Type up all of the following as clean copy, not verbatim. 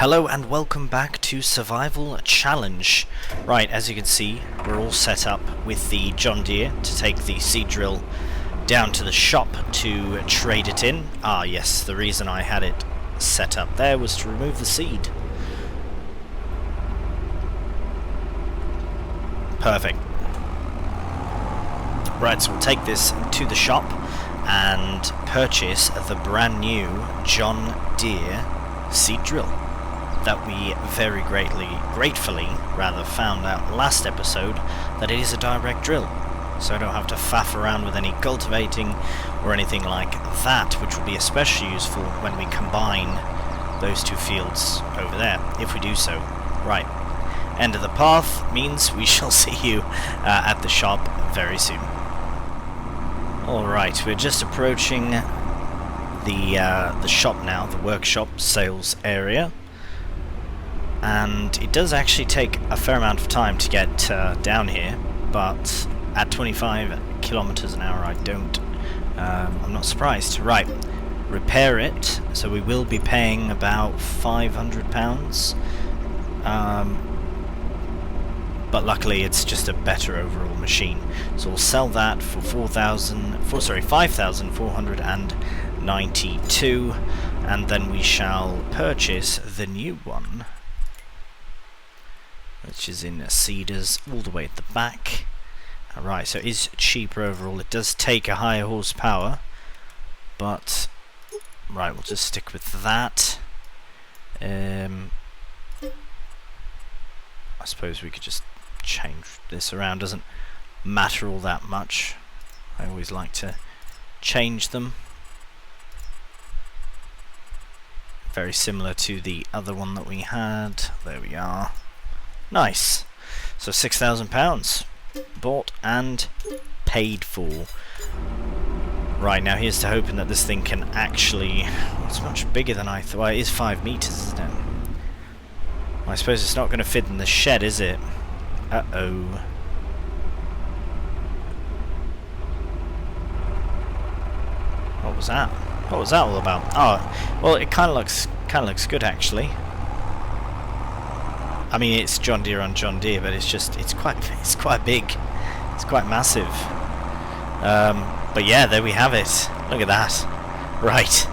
Hello and welcome back to Survival Challenge. Right, as you can see, we're all set up with the John Deere to take the seed drill down to the shop to trade it in. Ah yes, the reason I had it set up there was to remove the seed. Perfect. Right, so we'll take this to the shop and purchase the brand new John Deere seed drill that we very gratefully found out last episode that it is a direct drill, so I don't have to faff around with any cultivating or anything like that, which will be especially useful when we combine those two fields over there, if we do so. Right, end of the path means we shall see you at the shop very soon. Alright, we're just approaching the shop now, the workshop sales area. And it does actually take a fair amount of time to get down here, but at 25 kilometers an hour I'm not surprised. Right, repair it, so we will be paying about £500, but luckily it's just a better overall machine, so we'll sell that for 5,492, and then we shall purchase the new one, which is in Cedars, all the way at the back. Alright, so it is cheaper overall. It does take a higher horsepower, but right, we'll just stick with that. I suppose we could just change this around, doesn't matter all that much. I always like to change them. Very similar to the other one that we had. There we are. Nice. So £6,000 bought and paid for. Right, now here's to hoping that this thing can actually... It's much bigger than I thought. Well, it is 5 meters, isn't it? I suppose it's not going to fit in the shed, is it? Uh-oh. What was that? What was that all about? Oh, well, it kind of looks good actually. I mean, it's John Deere on John Deere, but it's quite big. It's quite massive. But yeah, there we have it. Look at that. Right.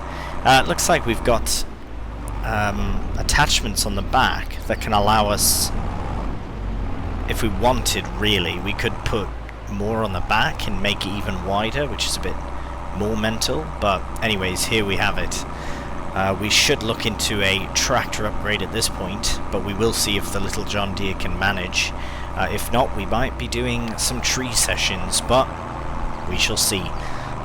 Looks like we've got attachments on the back that can allow us, if we wanted really, we could put more on the back and make it even wider, which is a bit more mental. But anyways, here we have it. We should look into a tractor upgrade at this point, but we will see if the little John Deere can manage. If not, we might be doing some tree sessions, but we shall see.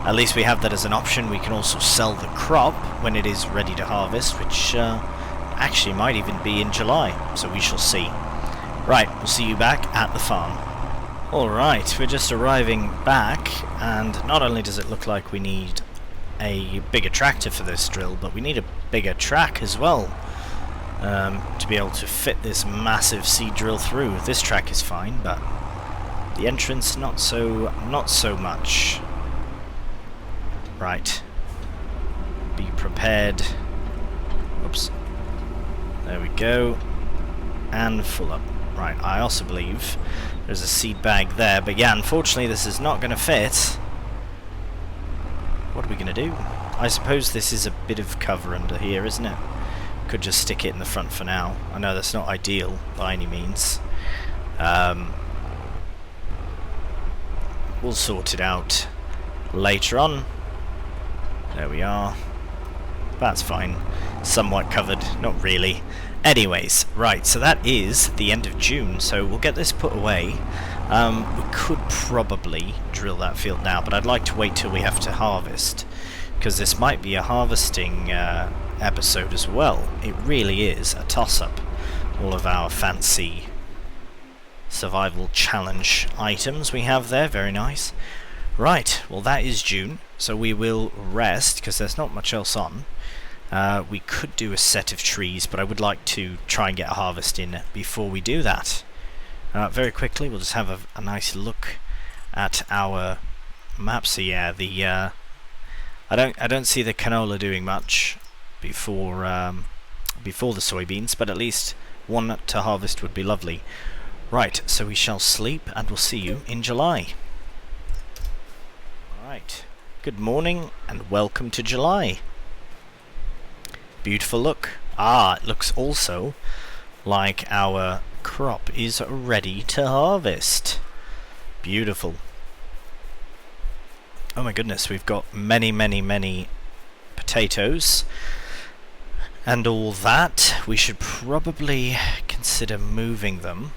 At least we have that as an option. We can also sell the crop when it is ready to harvest, which actually might even be in July, so we shall see. Right, we'll see you back at the farm. Alright, we're just arriving back, and not only does it look like we need a bigger tractor for this drill, but we need a bigger track as well, to be able to fit this massive seed drill through. This track is fine, but the entrance not so much. Right, be prepared. Oops, there we go, and full up. Right, I also believe there's a seed bag there, but yeah, unfortunately this is not going to fit. What are we going to do? I suppose this is a bit of cover under here, isn't it? Could just stick it in the front for now. I know that's not ideal by any means. We'll sort it out later on. There we are. That's fine. Somewhat covered. Not really. Anyways, right, so that is the end of June, so we'll get this put away. We could probably drill that field now, but I'd like to wait till we have to harvest, because this might be a harvesting episode as well. It really is a toss-up. All of our fancy survival challenge items we have there, very nice. Right, well that is June, so we will rest, because there's not much else on. We could do a set of trees, but I would like to try and get a harvest in before we do that. Very quickly, we'll just have a nice look at our map. So yeah, I don't see the canola doing much before before the soybeans, but at least one to harvest would be lovely. Right, so we shall sleep, and we'll see you in July. Alright, good morning, and welcome to July. Beautiful look. Ah, it looks also like our crop is ready to harvest. Beautiful. Oh my goodness, we've got many potatoes and all that. We should probably consider moving them.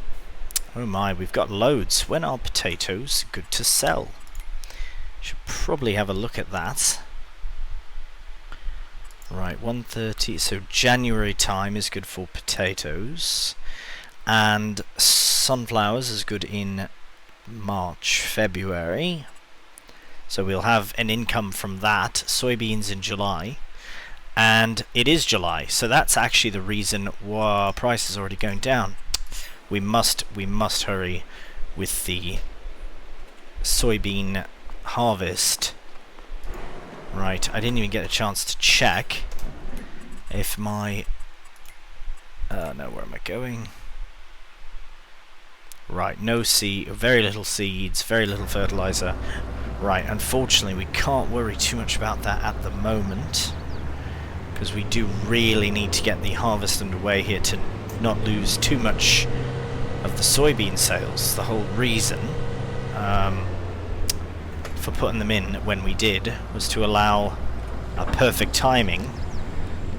Oh my, we've got loads. When are potatoes good to sell? Should probably have a look at that. Right, 1:30, so January time is good for potatoes, and sunflowers is good in March, February, so we'll have an income from that. Soybeans in July, and it is July, so that's actually the reason why price is already going down. We must hurry with the soybean harvest. Right, I didn't even get a chance to check if my... no, where am I going? Right, no seed, very little seeds, very little fertilizer. Right, unfortunately we can't worry too much about that at the moment, because we do really need to get the harvest underway here to not lose too much of the soybean sales. The whole reason for putting them in when we did was to allow a perfect timing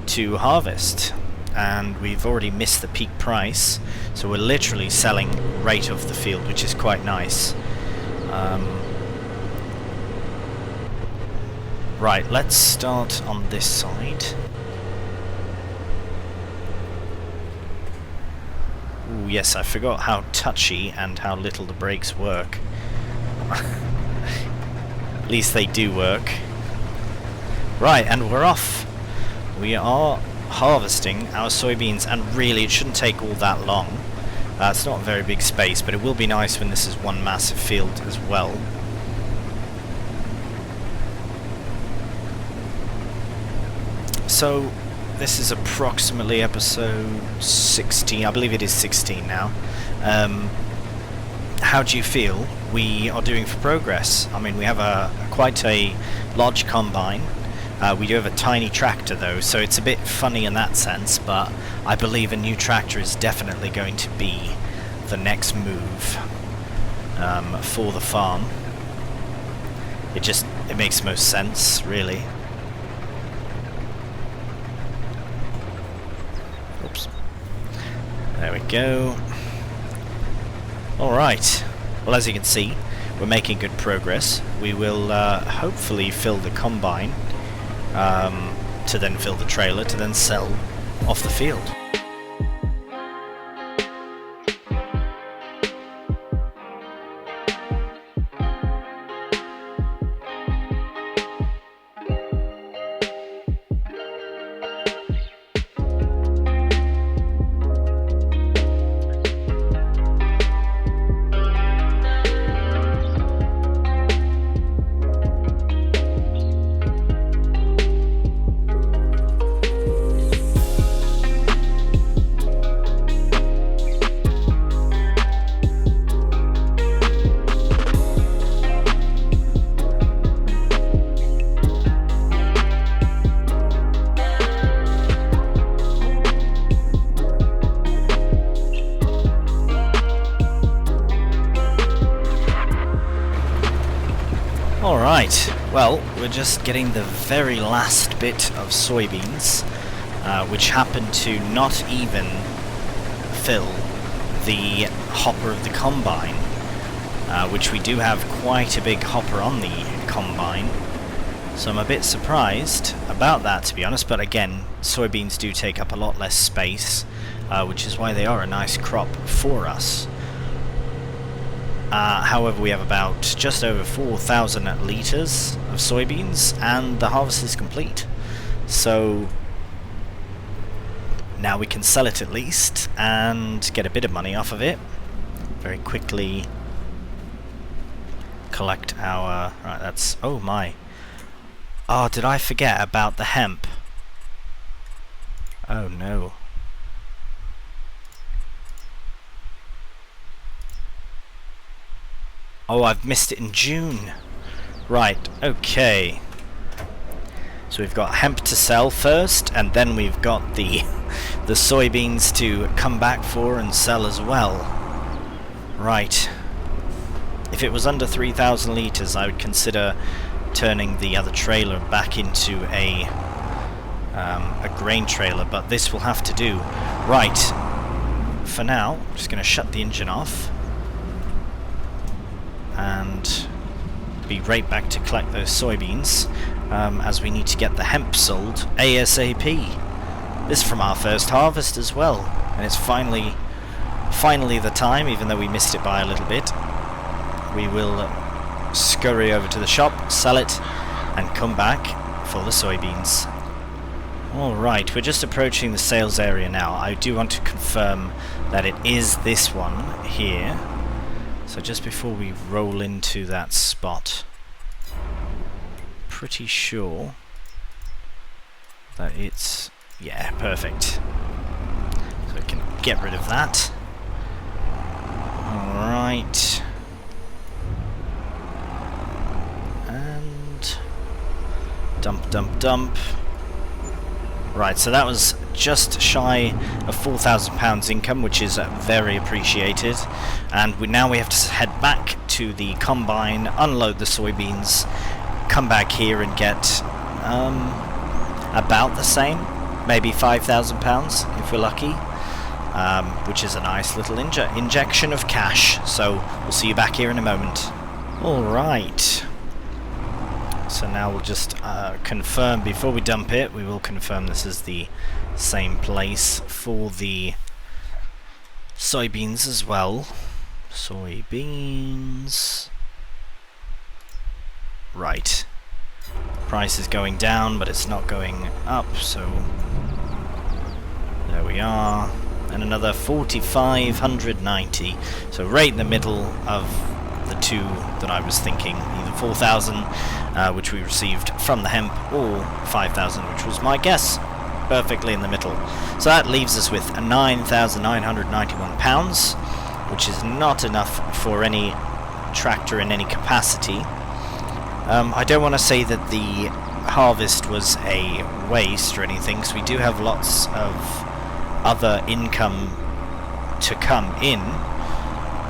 to harvest, and we've already missed the peak price, so we're literally selling right off the field, which is quite nice. Right, let's start on this side. Ooh, yes, I forgot how touchy and how little the brakes work. At least they do work. Right, and we're off. We are harvesting our soybeans, and really it shouldn't take all that long. It's not a very big space, but it will be nice when this is one massive field as well. So this is approximately episode 16, I believe it is 16 now. How do you feel we are doing for progress? I mean, we have quite a large combine. We do have a tiny tractor though, so it's a bit funny in that sense, but I believe a new tractor is definitely going to be the next move for the farm. It makes most sense, really. Oops. There we go. Alright, well, as you can see, we're making good progress. We will hopefully fill the combine to then fill the trailer to then sell off the field. Alright, well, we're just getting the very last bit of soybeans, which happen to not even fill the hopper of the combine, which we do have quite a big hopper on the combine, so I'm a bit surprised about that, to be honest. But again, soybeans do take up a lot less space, which is why they are a nice crop for us. However, we have about just over 4,000 litres of soybeans, and the harvest is complete. So now we can sell it at least and get a bit of money off of it. Very quickly collect our... Right, that's... Oh my. Oh, did I forget about the hemp? Oh no. Oh, I've missed it in June. Right, okay. So we've got hemp to sell first, and then we've got the soybeans to come back for and sell as well. Right. If it was under 3,000 litres, I would consider turning the other trailer back into a grain trailer, but this will have to do. Right. For now, I'm just going to shut the engine off and be right back to collect those soybeans, as we need to get the hemp sold ASAP. This is from our first harvest as well, and it's finally the time, even though we missed it by a little bit. We will scurry over to the shop, sell it, and come back for the soybeans. Alright, we're just approaching the sales area now. I do want to confirm that it is this one here. So just before we roll into that spot, pretty sure that it's... yeah, perfect. So we can get rid of that. Alright. And dump, dump, dump. Right, so that was just shy of £4,000 income, which is very appreciated. And now we have to head back to the combine, unload the soybeans, come back here and get about the same, maybe £5,000 if we're lucky, which is a nice little injection of cash. So we'll see you back here in a moment. Alright. So now we'll just confirm, before we dump it, we will confirm this is the same place for the soybeans as well. Soybeans. Right. Price is going down, but it's not going up, so there we are. And another 4,590. So right in the middle of the two that I was thinking, either 4,000, which we received from the hemp, or 5,000, which was my guess, perfectly in the middle. So that leaves us with £9,991, which is not enough for any tractor in any capacity. I don't want to say that the harvest was a waste or anything, because we do have lots of other income to come in,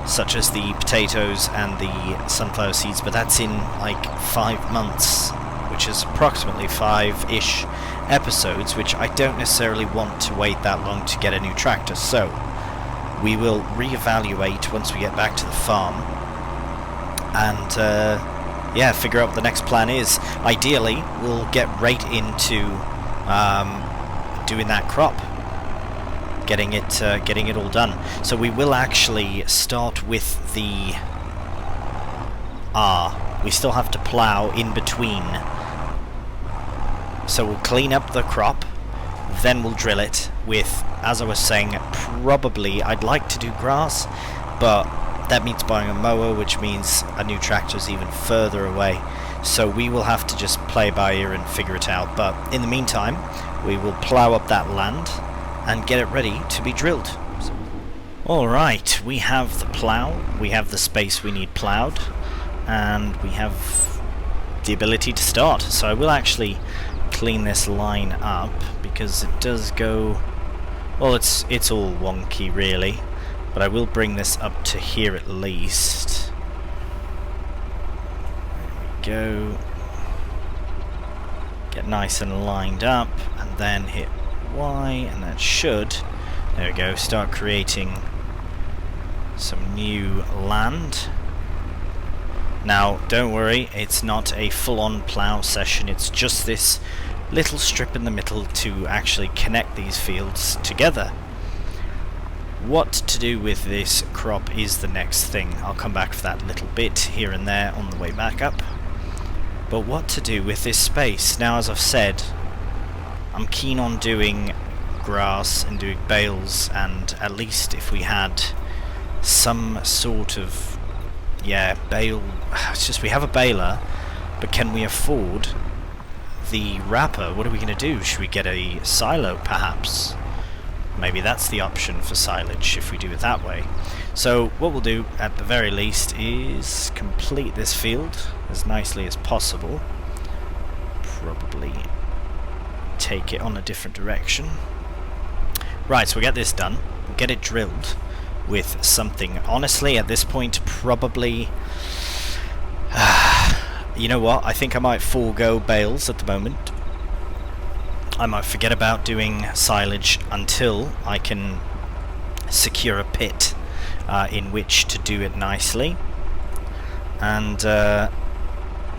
such as the potatoes and the sunflower seeds, but that's in like 5 months, which is approximately 5-ish episodes, which I don't necessarily want to wait that long to get a new tractor. So we will reevaluate once we get back to the farm and yeah, figure out what the next plan is. Ideally we'll get right into doing that crop, getting it all done. So we will actually start with the we still have to plow in between. So we'll clean up the crop, then we'll drill it with, as I was saying, probably I'd like to do grass, but that means buying a mower, which means a new tractor's even further away. So we will have to just play by ear and figure it out. But in the meantime, we will plow up that land and get it ready to be drilled. Alright, we have the plow, we have the space we need plowed, and we have the ability to start. So I will actually clean this line up, because it does go... well, it's all wonky really, but I will bring this up to here at least. There we go. Get nice and lined up, and then hit Y, and that should, there we go, start creating some new land. Now don't worry, it's not a full-on plough session, it's just this little strip in the middle to actually connect these fields together. What to do with this crop is the next thing. I'll come back for that little bit here and there on the way back up. But what to do with this space? Now, as I've said, I'm keen on doing grass and doing bales, and at least if we had some sort of, yeah, bale. It's just we have a baler, but can we afford the wrapper? What are we going to do? Should we get a silo perhaps? maybe that's the option for silage if we do it that way. So what we'll do at the very least is complete this field as nicely as possible. Probably take it on a different direction. Right, so we get this done. We'll get it drilled with something. Honestly, at this point, probably... you know what? I think I might forego bales at the moment. I might forget about doing silage until I can secure a pit in which to do it nicely. And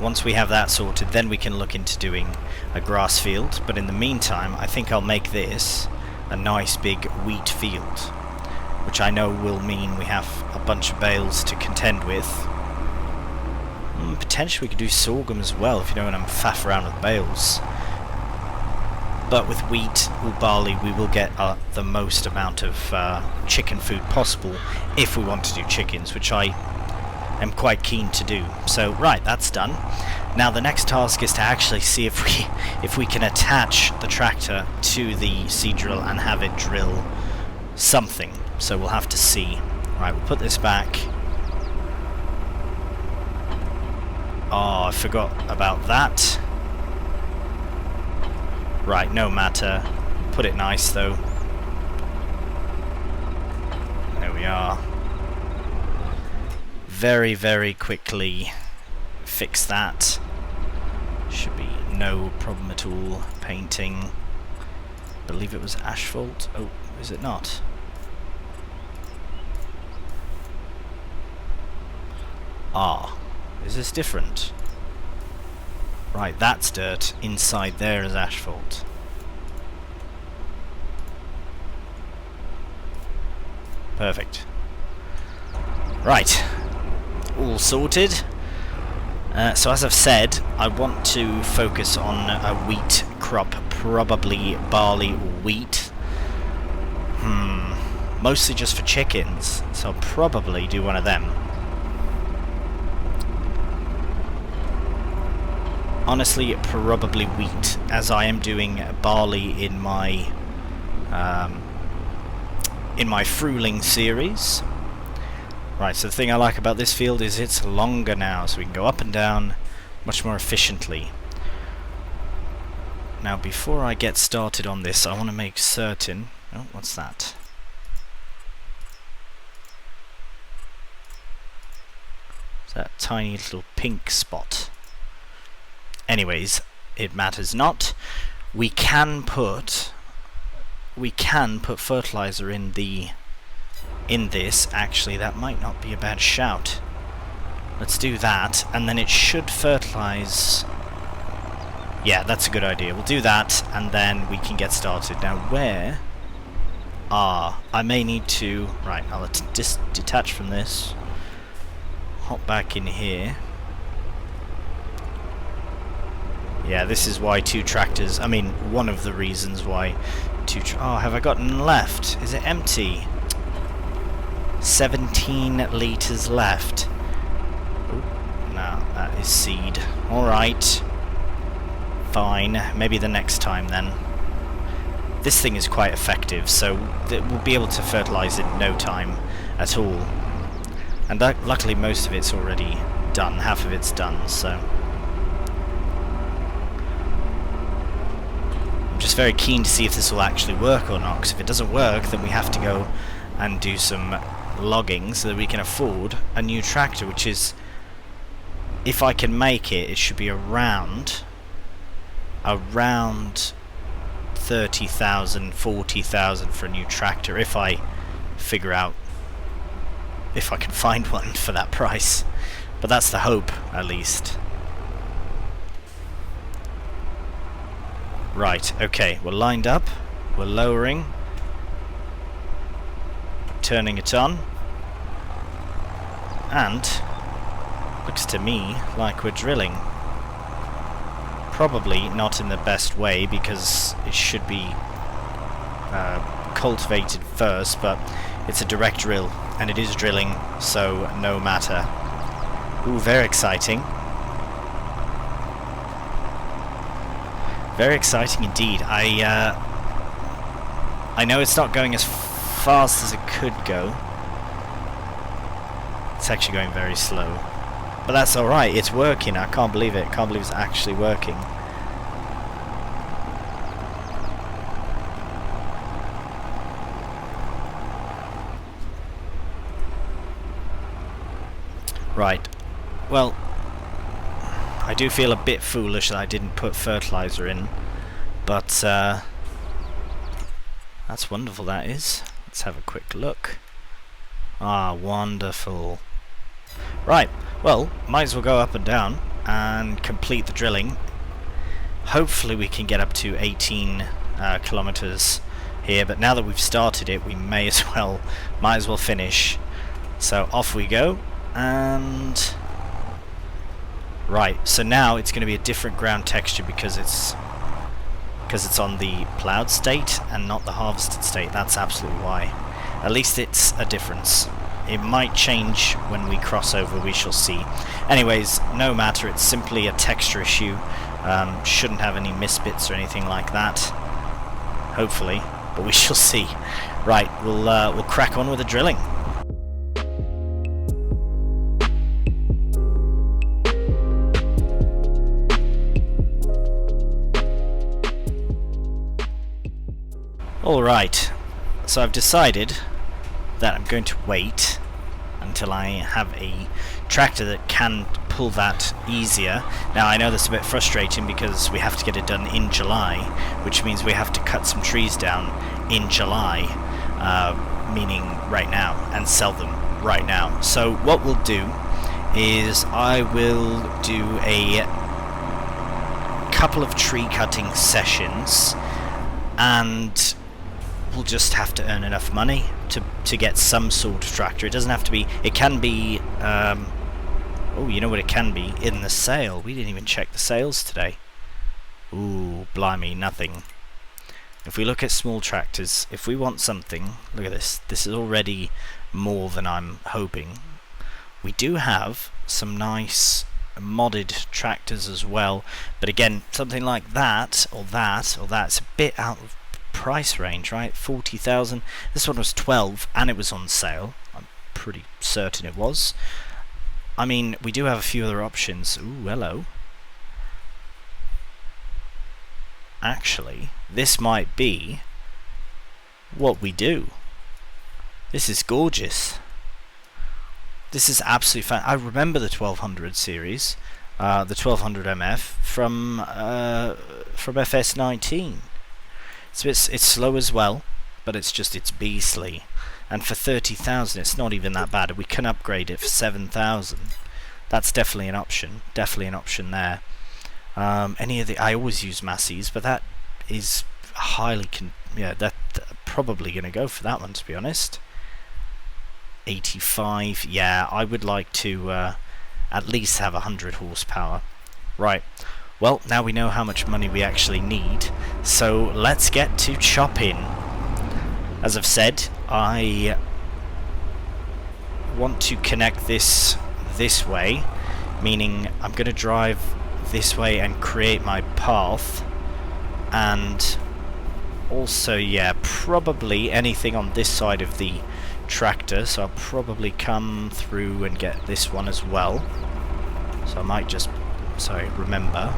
once we have that sorted, then we can look into doing a grass field. But in the meantime, I think I'll make this a nice big wheat field, which I know will mean we have a bunch of bales to contend with. Potentially we could do sorghum as well, if you don't want to faff around with bales. But with wheat or barley, we will get the most amount of chicken food possible if we want to do chickens, which I am quite keen to do. So right, that's done. Now the next task is to actually see if we can attach the tractor to the seed drill and have it drill something. So we'll have to see. Right, we'll put this back. Oh, I forgot about that. Right, no matter. Put it nice though. There we are. Very, very quickly fix that. Should be no problem at all. Painting. Believe it was asphalt. Oh, is it not? Ah, is this different? Right, that's dirt. Inside there is asphalt. Perfect. Right. All sorted. So as I've said, I want to focus on a wheat crop, probably barley or wheat. Mostly just for chickens, so I'll probably do one of them. Honestly, probably wheat, as I am doing barley in my fruling series. Right, so the thing I like about this field is it's longer now, so we can go up and down much more efficiently. Now, before I get started on this, I want to make certain... Oh, what's that? It's that tiny little pink spot. Anyways, it matters not. We can put fertilizer in this. Actually, that might not be a bad shout. Let's do that, and then it should fertilize. Yeah, that's a good idea. We'll do that, and then we can get started. Now, where? I may need to. Right, I'll detach from this. Hop back in here. Yeah, this is why two tractors... I mean, one of the reasons why two... Oh, have I gotten left? Is it empty? 17 litres left. Oh, no, that is seed. Alright. Fine. Maybe the next time, then. This thing is quite effective, so we'll be able to fertilise it in no time at all. And luckily, most of it's already done. Half of it's done, so... Just very keen to see if this will actually work or not, because if it doesn't work, then we have to go and do some logging so that we can afford a new tractor, which is, if I can make it, it should be around 30,000, 40,000 for a new tractor, if I figure out if I can find one for that price. But that's the hope, at least. Right, okay, we're lined up, we're lowering, turning it on, and looks to me like we're drilling. Probably not in the best way, because it should be cultivated first, but it's a direct drill, and it is drilling, so no matter. Ooh, very exciting. Very exciting indeed. I I know it's not going as fast as it could go. It's actually going very slow. But that's alright, it's working. I can't believe it. I can't believe it's actually working. Right. Well, I do feel a bit foolish that I didn't put fertilizer in. But, that's wonderful, that is. Let's have a quick look. Ah, wonderful. Right, well, might as well go up and down and complete the drilling. Hopefully we can get up to 18 kilometers here, but now that we've started it, we might as well finish. So off we go, and right, so now it's going to be a different ground texture because it's on the plowed state and not the harvested state. That's absolutely why. At least it's a difference. It might change when we cross over, we shall see. Anyways, no matter, it's simply a texture issue. Shouldn't have any misbits or anything like that. Hopefully, but we shall see. Right, we'll crack on with the drilling. Alright, so I've decided that I'm going to wait until I have a tractor that can pull that easier. Now I know that's a bit frustrating because we have to get it done in July, which means we have to cut some trees down in July, meaning right now, and sell them right now. So what we'll do is I will do a couple of tree cutting sessions, and we'll just have to earn enough money to get some sort of tractor. It doesn't have to be, it can be, oh, you know what it can be? In the sale. We didn't even check the sales today. Ooh, blimey, nothing. If we look at small tractors, if we want something, look at this. This is already more than I'm hoping. We do have some nice modded tractors as well, but again, something like that, or that's a bit out of price range, right? 40,000. This one was 12 and it was on sale. I'm pretty certain it was. I mean, we do have a few other options. Ooh, hello. Actually, this might be what we do. This is gorgeous. This is absolutely fun. I remember the 1200 series, the 1200 MF from FS19. It's slow as well, but it's beastly. And for 30,000, it's not even that bad. We can upgrade it for 7,000. That's definitely an option. Definitely an option there. I always use Massey's, but that is highly probably going to go for that one, to be honest. 85. Yeah, I would like to at least have 100 horsepower. Right. Well, now we know how much money we actually need, so let's get to chopping. As I've said, I want to connect this way, meaning I'm going to drive this way and create my path, and also, yeah, probably anything on this side of the tractor, so I'll probably come through and get this one as well. So I might just, remember.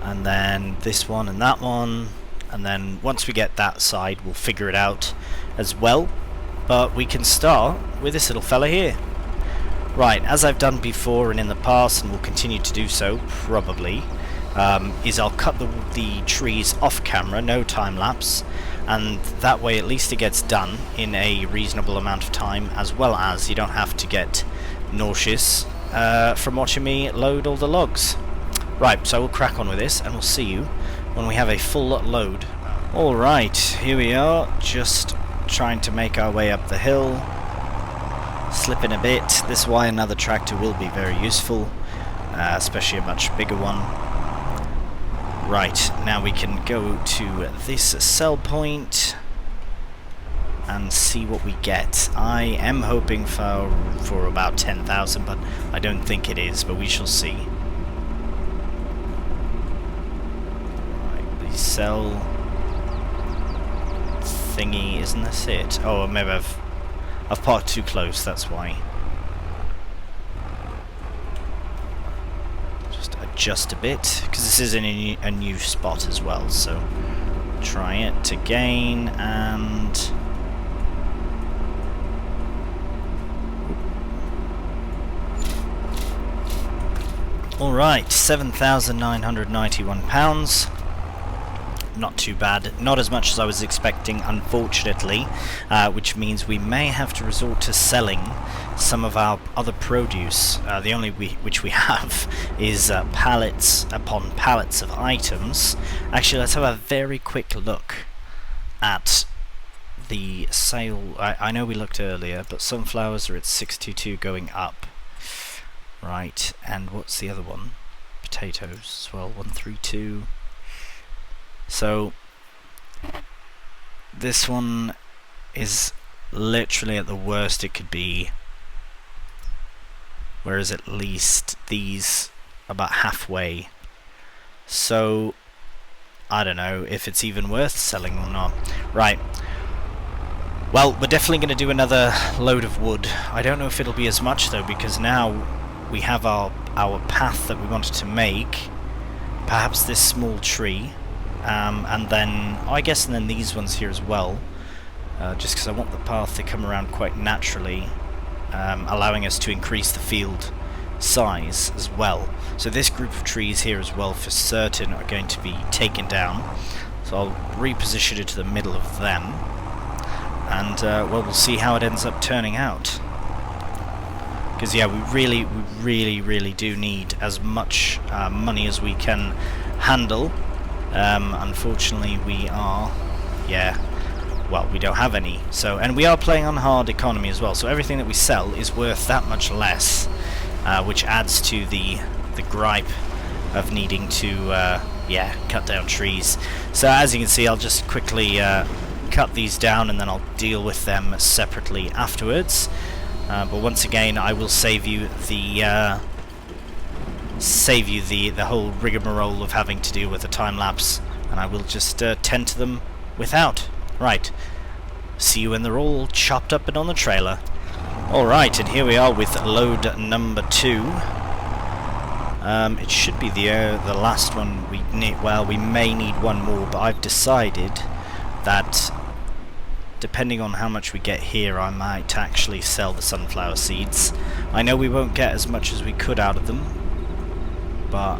And then this one and that one, and then once we get that side we'll figure it out as well. But we can start with this little fella here. Right, as I've done before and in the past, and will continue to do so probably, is I'll cut the trees off camera, no time lapse, and that way at least it gets done in a reasonable amount of time, as well as you don't have to get nauseous from watching me load all the logs. Right, so we'll crack on with this, and we'll see you when we have a full load. Alright, here we are, just trying to make our way up the hill, slipping a bit. This is why another tractor will be very useful, especially a much bigger one. Right, now we can go to this sell point and see what we get. I am hoping for about 10,000, but I don't think it is, but we shall see. Right, please sell. thingy. Isn't this it? Oh, maybe I've parked too close, that's why. Just adjust a bit, because this is in a new spot as well, so try it again, and alright, £7,991. Not too bad, not as much as I was expecting, unfortunately, which means we may have to resort to selling some of our other produce. The only which we have is pallets upon pallets of items. Actually, let's have a very quick look at the sale. I know we looked earlier, but sunflowers are at 622 going up. Right, and what's the other one? Potatoes as well, 132. So this one is literally at the worst it could be, whereas at least these about halfway. So I don't know if it's even worth selling or not. Right, well, we're definitely going to do another load of wood. I don't know if it'll be as much though, because now we have our path that we wanted to make. Perhaps this small tree. And then, I guess, and then these ones here as well, just because I want the path to come around quite naturally, allowing us to increase the field size as well. So this group of trees here as well, for certain, are going to be taken down. So I'll reposition it to the middle of them, and well, we'll see how it ends up turning out. Because yeah, we really do need as much money as we can handle. Unfortunately we are, well, we don't have any, so, and we are playing on hard economy as well, so everything that we sell is worth that much less, which adds to the gripe of needing to cut down trees. So as you can see, I'll just quickly cut these down and then I'll deal with them separately afterwards, but once again I will save you the whole rigmarole of having to deal with a time lapse, and I will just tend to them without. Right, see you when they're all chopped up and on the trailer. Alright, and here we are with load number 2. It should be the last one we need. Well, we may need one more, but I've decided that depending on how much we get here, I might actually sell the sunflower seeds. I know we won't get as much as we could out of them, but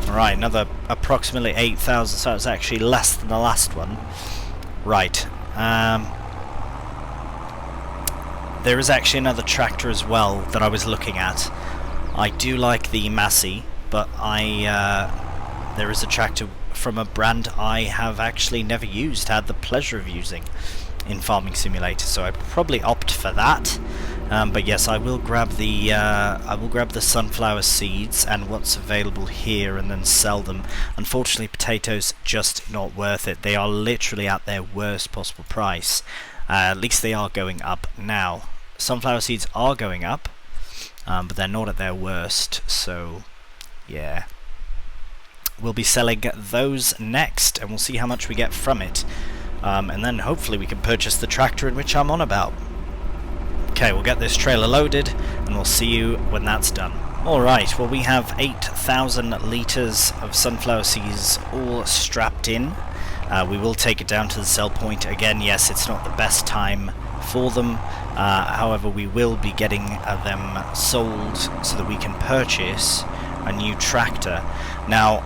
alright, another approximately 8,000, so it's actually less than the last one. Right, there is actually another tractor as well that I was looking at. I do like the Massey, but there is a tractor from a brand I have actually never used, had the pleasure of using in Farming Simulator, so I'd probably opt for that. But yes, I will grab the sunflower seeds and what's available here, and then sell them. Unfortunately, potatoes just not worth it. They are literally at their worst possible price. At least they are going up now. Sunflower seeds are going up, but they're not at their worst. So yeah, we'll be selling those next, and we'll see how much we get from it. And then hopefully we can purchase the tractor in which I'm on about. Okay, we'll get this trailer loaded, and we'll see you when that's done. Alright, well, we have 8,000 litres of sunflower seeds all strapped in. We will take it down to the sell point. Again, yes, it's not the best time for them. However, we will be getting them sold so that we can purchase a new tractor. Now,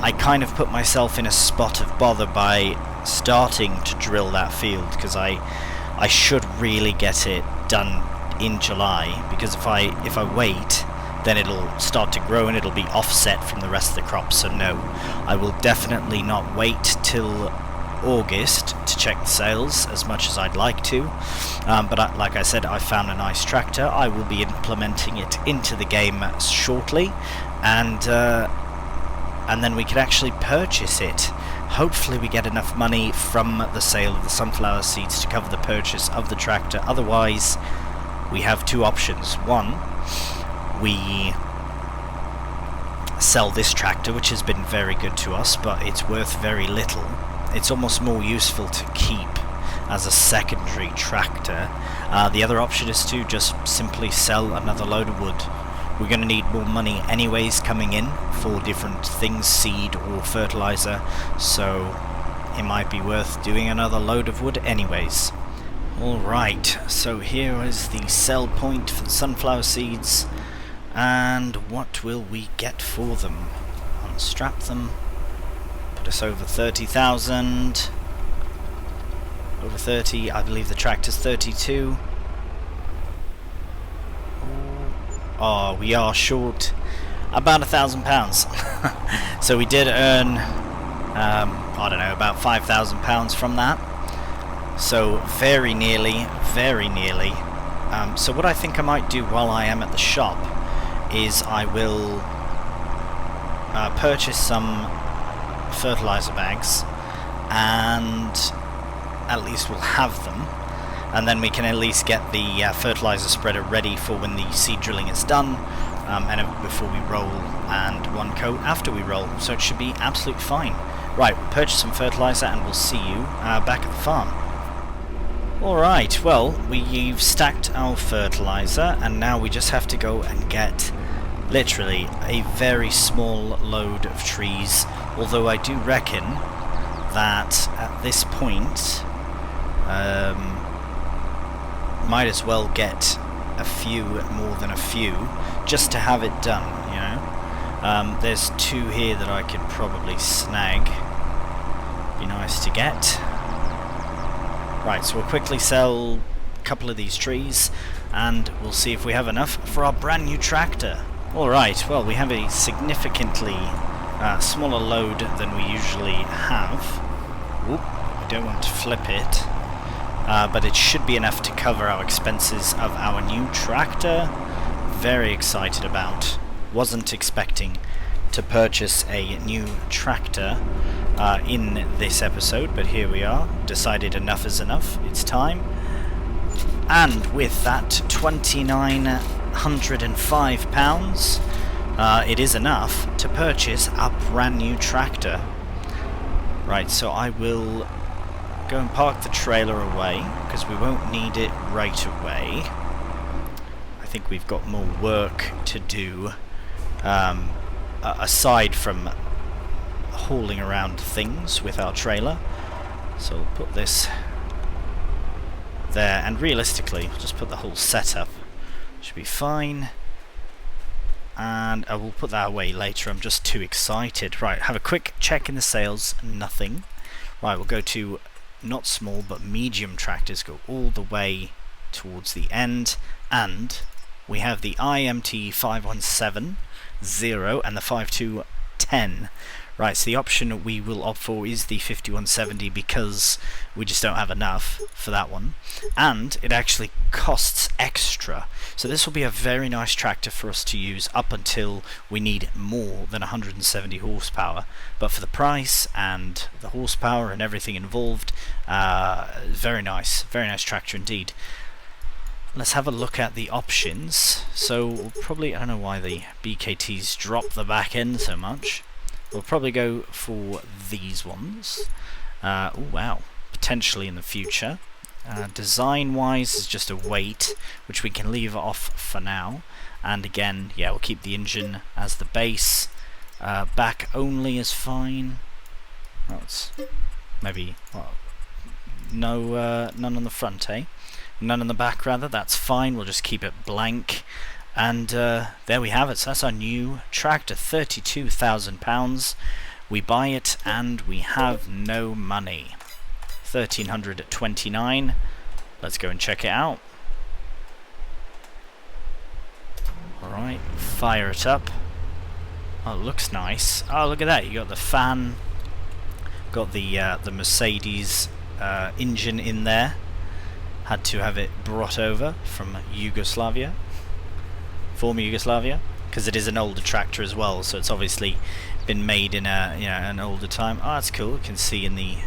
I kind of put myself in a spot of bother by starting to drill that field, because I should really get it done in July, because if I wait, then it'll start to grow and it'll be offset from the rest of the crop. So no, I will definitely not wait till August to check the sales as much as I'd like to, but like I said, I found a nice tractor. I will be implementing it into the game shortly, and then we can actually purchase it. Hopefully we get enough money from the sale of the sunflower seeds to cover the purchase of the tractor. Otherwise, we have two options. One, we sell this tractor, which has been very good to us, but it's worth very little. It's almost more useful to keep as a secondary tractor. The other option is to just simply sell another load of wood. We're going to need more money anyways coming in for different things, seed or fertilizer, so it might be worth doing another load of wood anyways. Alright, so here is the sell point for the sunflower seeds, and what will we get for them? Unstrap them, put us over 30,000, over 30, I believe the tractor's 32. Oh, we are short about £1,000. So we did earn, I don't know, about £5,000 from that. So very nearly, very nearly. So what I think I might do while I am at the shop is I will purchase some fertilizer bags, and at least we'll have them. And then we can at least get the fertilizer spreader ready for when the seed drilling is done, and before we roll, and one coat after we roll, so it should be absolutely fine. Right, we'll purchase some fertilizer and we'll see you back at the farm. Alright, well, we've stacked our fertilizer, and now we just have to go and get literally a very small load of trees, although I do reckon that at this point might as well get a few more than a few just to have it done, you know. There's 2 here that I could probably snag. Be nice to get. Right, so we'll quickly sell a couple of these trees and we'll see if we have enough for our brand new tractor. Alright, well, we have a significantly smaller load than we usually have. Oop, I don't want to flip it. But it should be enough to cover our expenses of our new tractor. Very excited about. Wasn't expecting to purchase a new tractor in this episode, but here we are. Decided enough is enough. It's time. And with that £2,905, it is enough to purchase a brand new tractor. Right, so I will go and park the trailer away, because we won't need it right away. I think we've got more work to do, aside from hauling around things with our trailer. So we'll put this there, and realistically, we'll just put the whole setup. Should be fine. And I will put that away later, I'm just too excited. Right, have a quick check in the sales, nothing. Right, we'll go to not small but medium tractors, go all the way towards the end, and we have the IMT 5170 and the 5210. Right, so the option we will opt for is the 5170 because we just don't have enough for that one, and it actually costs extra. So this will be a very nice tractor for us to use up until we need more than 170 horsepower. But for the price and the horsepower and everything involved, very nice tractor indeed. Let's have a look at the options. So we'll probably, I don't know why the BKTs drop the back end so much. We'll probably go for these ones. Oh wow, potentially in the future. Design wise is just a weight, which we can leave off for now. And again, yeah, we'll keep the engine as the base. Back only is fine. That's maybe none on the front, eh? None on the back rather, that's fine, we'll just keep it blank. And there we have it, so that's our new tractor, £32,000. We buy it and we have no money. 1,329. Let's go and check it out. Alright, fire it up. Oh, it looks nice. Oh, look at that, you got the fan, got the Mercedes engine in there. Had to have it brought over from Yugoslavia. Former Yugoslavia, because it is an older tractor as well, so it's obviously been made in a an older time. Oh, that's cool. You can see in the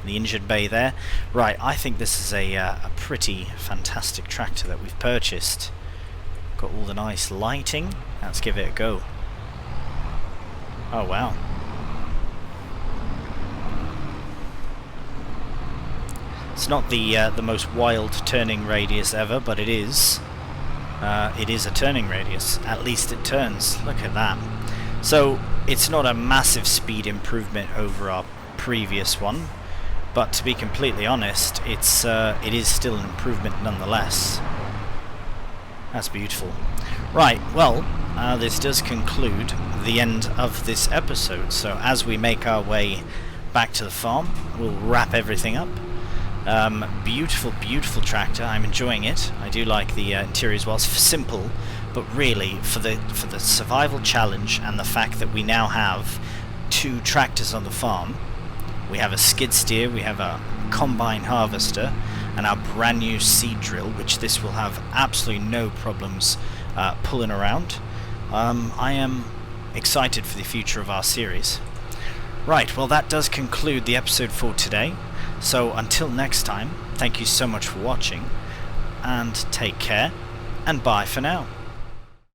engine bay there. Right, I think this is a pretty fantastic tractor that we've purchased. Got all the nice lighting. Let's give it a go. Oh wow. It's not the most wild turning radius ever, but it is. It is a turning radius. At least it turns. Look at that. So it's not a massive speed improvement over our previous one, but to be completely honest, it is still an improvement nonetheless. That's beautiful. Right, well, this does conclude the end of this episode. So as we make our way back to the farm, we'll wrap everything up. Beautiful, beautiful tractor. I'm enjoying it. I do like the interior as well. It's simple, but really for the survival challenge and the fact that we now have 2 tractors on the farm. We have a skid steer, we have a combine harvester, and our brand new seed drill, which this will have absolutely no problems pulling around. I am excited for the future of our series. Right, well that does conclude the episode for today. So until next time, thank you so much for watching, and take care, and bye for now.